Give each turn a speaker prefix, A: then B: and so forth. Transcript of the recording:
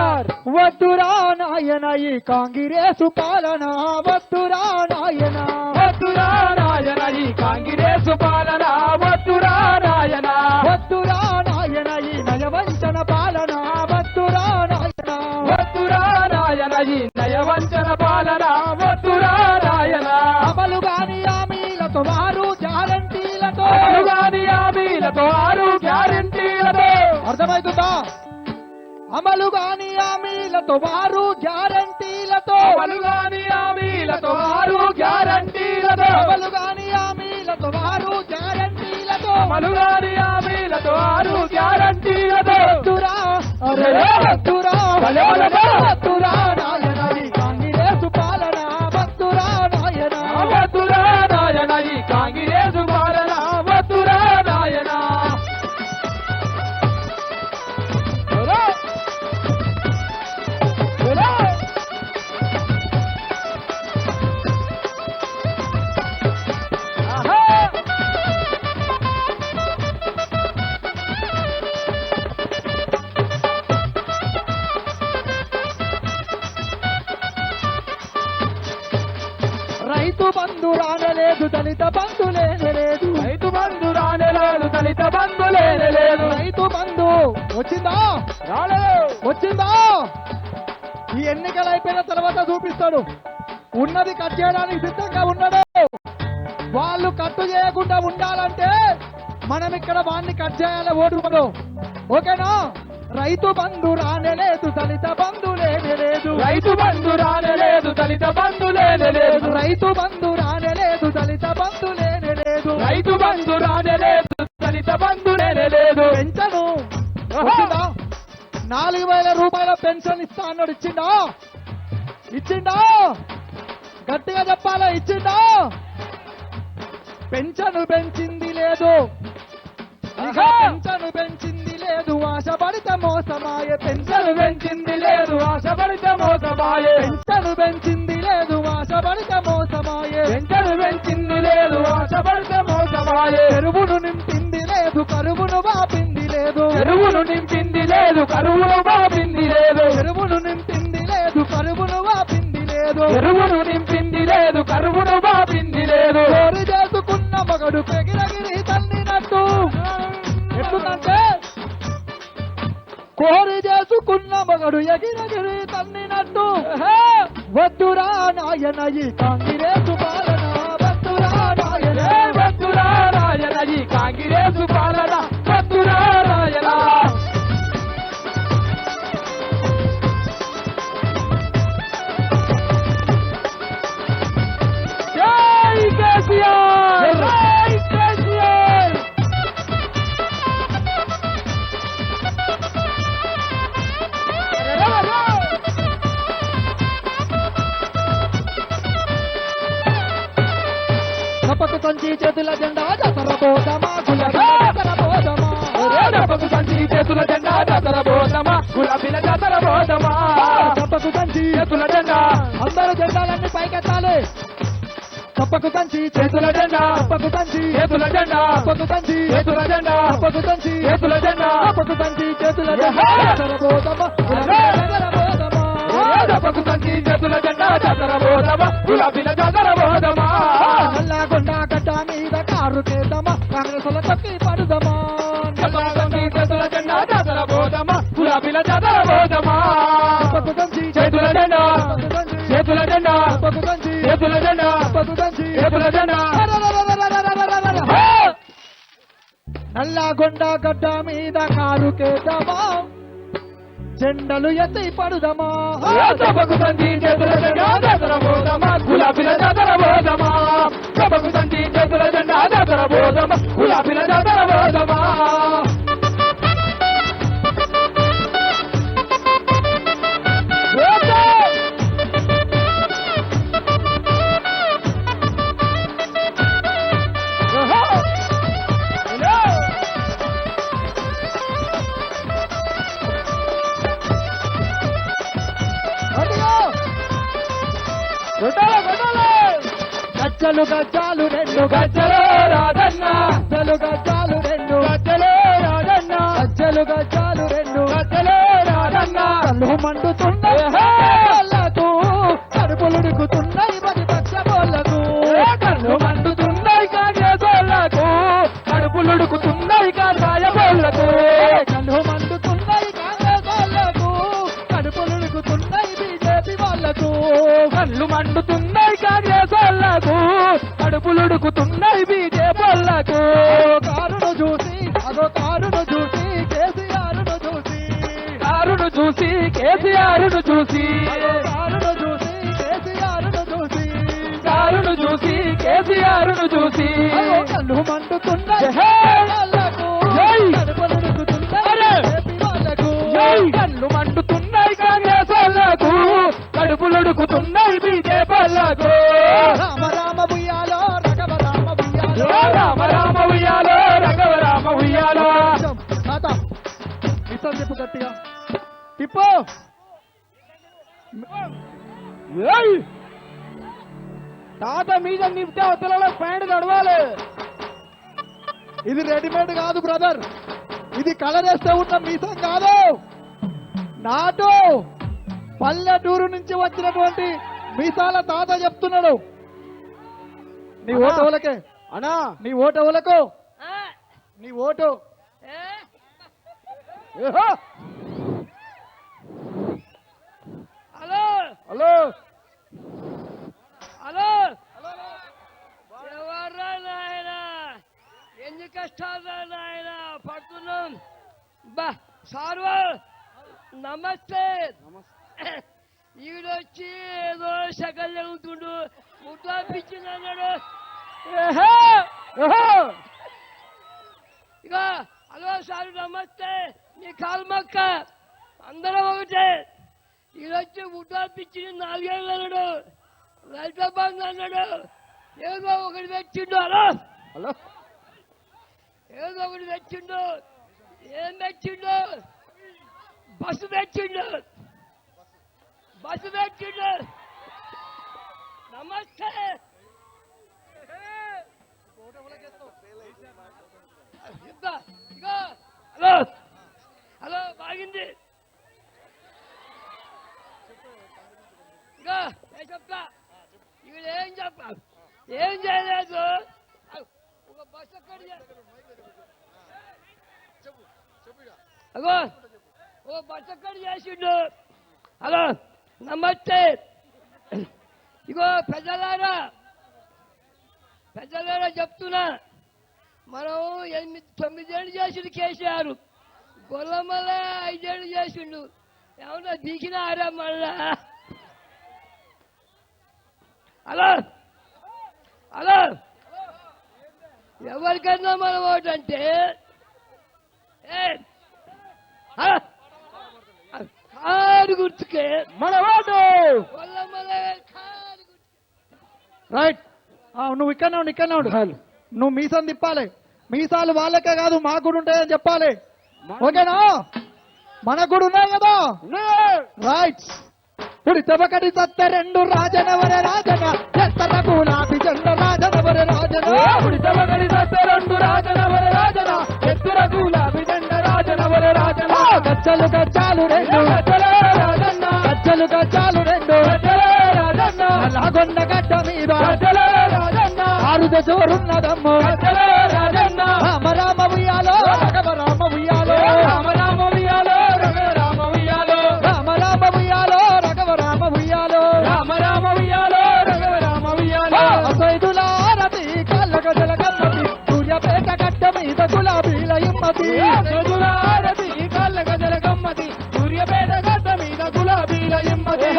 A: కేసీఆర్ వద్దురా నాయన ఈ కాంగ్రెసు పాలన వద్దురా నాయన
B: వద్దురా నాయన ఈ కాంగ్రెసు పాలన వద్దురా నాయన
A: వద్దురా నాయన ఈ నయవంచన పాలన వద్దురా నాయన
B: వద్దురా నాయన ఈ నయవంచన పాలన వద్దురా నాయన
A: అమలు గాని హామీలతో వారు గ్యారంటీలతో
B: అమలు గాని హామీలతో ఆరు గ్యారంటీలతో
A: అర్థమవుతుందా అమలు గాని హామీలతో వారు గ్యారంటీలతో
B: అమలు గాని హామీలతో ఆరు గ్యారంటీలతో
A: అమలు గాని హామీలతో వారు గ్యారంటీలతో
B: అమలు గాని హామీలతో ఆరు గ్యారంటీలతో
A: వద్దురా అరే వద్దురా వద్దురా నాయన ఈ కాంగ్రెసు పాలన వద్దురా నాయన
B: వద్దురా నాయన ఈ కాంగ్రెసు పాలన వద్దురా నాయన
A: రైతు బంధు రానలేదు దళిత బంధు లేనలేదు
B: రైతు బంధు రానేలేదు దళిత బంధు లేనేలేదు
A: రైతు బంధు వచ్చిందా
B: రాలేదు
A: వచ్చిందా ఈ ఎన్నికలు అయిపోయిన తర్వాత చూపిస్తాడు ఉన్నది కట్ చేయడానికి సిద్ధంగా ఉన్నాడు వాళ్ళు కట్టు చేయకుండా ఉండాలంటే మనం ఇక్కడ వాడిని కట్ చేయాలి ఓటు ఓకేనా రైతు బంధు రానేలేదు దళిత బంధు లేనేలేదు
B: రైతు బంధు రానేలేదు దళిత బంధు లేనేలేదు
A: రైతు బంధు రానేలేదు దళిత బంధు లేనేలేదు
B: రైతు బంధు రానేలేదు దళిత బంధు లేనేలేదు
A: పెన్షన్ వచ్చిందా 4,000 రూపాయల పెన్షన్ ఇస్తా అన్నాడు ఇచ్చిండా ఇచ్చిండా గట్టిగా చెప్పాలా ఇచ్చిండా పెన్షన్ పెంచింది లేదు పెన్షన్ పెంచింది లేదు ఆశపడితే మోసమాయే పెన్షన్
B: పెంచింది లేదు ఆశపడితే మోసమాయే
A: పెన్షన్ పెంచింది లేదు ఆశపడితే మోసమాయే
B: పెన్షన్ పెంచింది లేదు ఆశపడితే మోసమాయే
A: చెరువును నింపింది లేదు కరువును వాపింది లేదు
B: చెరువును నింపింది లేదు కరువును బాపింది లేదు
A: చెరువును నింపింది లేదు కరువును వాపింది లేదు
B: చెరువును నింపింది లేదు కరువును బాపింది లేదు
A: కోరి చేసుకున్న మగడు పెగిరగిరి తన్నినట్టు ఎట్లుందంటే కోరి చేసుకున్న మగడు ఎగిరగిరి తన్నినట్టు వద్దురా నాయన ఈ కాంగ్రెసు పాలన వద్దురా నాయన
B: వద్దురా రాయన ఈ కాంగ్రెసు పాలన వద్దురా రాయన జై కేసీఆర్ జై కేసీఆర్
A: తప్పకు సంచి చేతుల జెండా దసర పోదమా దసర పోదమా
B: డబ్బకు సంచి చేతుల జెండా జాతర బోధమా గులాబీల జాతర బోధమా
A: తప్పకు సంచి
B: చేతుల జెండా
A: అందరూ జెండాలన్నీ పైకెత్తాలి తప్పకు సంచి
B: చేతుల జెండా
A: తప్పకు సంచి
B: చేతుల జెండా
A: తప్పకు సంచి
B: చేతుల జెండా
A: తప్పకు సంచి
B: చేతుల జెండా
A: తప్పకు సంచి చేతుల జెండా దసర పోదమా దసర పోదమా
B: డబ్బకు సంచి చేతుల జెండా జాతర బోధమా గులాబీల జాతర బోధమా
A: నల్లగొండ గడ్డ మీద కారు చేద్దామా కాంగ్రెస్ తొక్కి పడుదమా
B: సంచి చేతుల జెండా జాతర బోధమా గులాబీల జాతర బోధమా
A: తప్పకు సంచి
B: చేతుల జెండా చేతుల జెండా
A: తప్పకు సంచి
B: చేతుల జెండా
A: తప్పకు సంచి
B: చేతుల జెండా
A: నల్లగొండ గడ్డ మీద కారు కేద్దామా జెండలు ఎత్తి పడుదమా
B: సభకు సంచి చేతుల జెండా జాతర బోధమా గులాబీల జాతర బోధమా సభకు సంచి చేతుల జెండా జాతర బోధమా గులాబీల జాతర బోధమా
A: గజ్జలు గజ్జాలు రెండు
B: గజ్జలో రాజన్న
A: గజ్జలు గజ్జాలు రెండు
B: గజ్జలో రాజన్న
A: గజ్జలు గజ్జాలు రెండు
B: గజ్జలో రాజన్న
A: కళ్ళు మండుతున్నాయి వాళ్ళకు కడుపులుడుకుతున్నాయి ప్రతిపక్ష వాళ్ళకు
B: కళ్ళు మండుతున్నాయి కాంగ్రెస్ వాళ్ళకు కడుపులుడుకుతున్నాయి కాషాయ వాళ్ళకు
A: కళ్ళు మండుతున్నాయి కాంగ్రెస్ వాళ్ళకు కడుపులుడుకుతున్నాయి బీజేపీ వాళ్ళకు
B: కళ్ళు మండుతున్నాయి కాంగ్రెస్ వాళ్ళకు కడుపులుడుకుతున్నాయి బీజేపీ వాళ్ళకు
A: కారును చూసి అదో కారును చూసి కేసీఆర్ను చూసి
B: కారును చూసి కేసీఆర్ను చూసి
A: కారును చూసి కేసీఆర్ను చూసి
B: కారును చూసి కేసీఆర్ను చూసి
A: కళ్ళు మండుతున్నాయి వాళ్ళకు కడుపులుడుకుతున్నాయి బీజేపీ వాళ్ళకు
B: కళ్ళు మండుతున్నాయి కాంగ్రెస్ వాళ్ళకు కడుపులుడుకుతున్నాయి బీజేపీ వాళ్ళకు
A: రామ రామ ఉయ్యాలో రఘవ రామ ఉయ్యాలో
B: రామ రామ ఉయ్యాలో రఘవ రామ ఉయ్యాలో
A: తాత ఇష్టం చెప్పు గట్టిగా తిప్పు
B: ఏయ్! తాత మీద నింపితే అవతల ప్యాంట్ నడవాలి
A: ఇది రెడీమేడ్ కాదు బ్రదర్, ఇది కలర్ వేస్తే ఉన్న మీసం కాదు, నాటు పల్లెటూరు నుంచి వచ్చినటువంటి మీసాల తాత చెప్తున్నాడు. నీ ఓటు ఎవలకే
B: అన్నా
A: నీ ఓటు ఎవలకు నీ ఓటు
B: ఏహో!
C: హలో
B: హలో
C: హలో ఎవర్రా నాయన ఎన్ని కష్టాలు నాయన పడుతున్నాం బా సార్వా నమస్తే ఈడొచ్చి ఏదో సగలు జరుగుతుండు ముద్దా పిచ్చింది అన్నాడు
B: ఏహో! ఏహో!
C: ఇక హలో సార్ నమస్తే నీ కాల్మక్క అందరం ఒకటే ఈడొచ్చి ముద్దా పిచ్చింది 4 ఏళ్ళు అన్నాడు, రైతు బంధు అన్నాడు, ఏదో ఒకటి తెచ్చిండు. హలో
B: హలో
C: ఏదో ఒకటి తెచ్చిండు. ఏం తెచ్చిండు? బస్సు తెచ్చిండు. బస్సు తెచ్చిండు. నమస్తే ఇద్దా. ఇగో హలో హలో బాగింది. ఇగో నేను చెప్తా, ఇక్కడ ఏం చేయలేదు. ఒక బస్సు ఎక్కడి అగో ఓ బస్సు ఎక్కడి చేసిండు. హలో నమస్తే. ఇగో పెద్దలారా చెప్తున్నా, మనం 8-9 ఏళ్ళు చేసిండు కేసీఆర్, గొల్లమల్ల 5 ఏళ్ళు చేసిండు. ఏమన్నా దిగిన ఆరా మళ్ళా. హలో హలో ఎవరికన్నా మనం ఓటంటే కారు గుర్తుకే
B: మన వాడు
C: గొల్లమల్ల కారు గుర్తు.
A: రైట్. నువ్వు ఇక్కడ ఉండు. నువ్వు మీసం తిప్పాలి. మీసాలు వాళ్ళకే కాదు మాకు కూడా ఉంటాయని చెప్పాలి. ఓకేనా? మనకు కూడా ఉన్నాయి కదా. రైట్. ఇప్పుడు తెబకటి సత్త 2 రాజనవర రాజన ఎత్తర గులాబీ జెండ రాజనవర రాజన
B: ఉడితమగడి సత్త 2 రాజనవర రాజన ఎత్తుర గులాబీ జెండ రాజనవర రాజన
A: గచ్చలు 2
B: రాజన్న
A: గచ్చలు 2
B: రాజన్న
A: లాగొండ గడ్డ మీద
B: రాజన్న
A: ఆరుద జోరున్నదమ్ము
B: రాజన్న
A: రామ రామ ఉయ్యాలో రఘవ రామ ఉయ్యాలో
B: రామ రామ ఉయ్యాలో రఘవ రామ ఉయ్యాలో
A: రామ రామ ఉయ్యాలో రఘవ రామ ఉయ్యాలో
B: రామ రామ ఉయ్యాలో రఘవ రామ ఉయ్యాలో
A: సైదులారతి కళ్ళ గజల గమ్మతి సూర్యపేట గడ్డ మీద గులాబీల ఇమ్మతి
B: హారతి కళ్ళ గజల గమ్మతి సూర్యపేట గడ్డ మీద గులాబీల ఎమ్మతి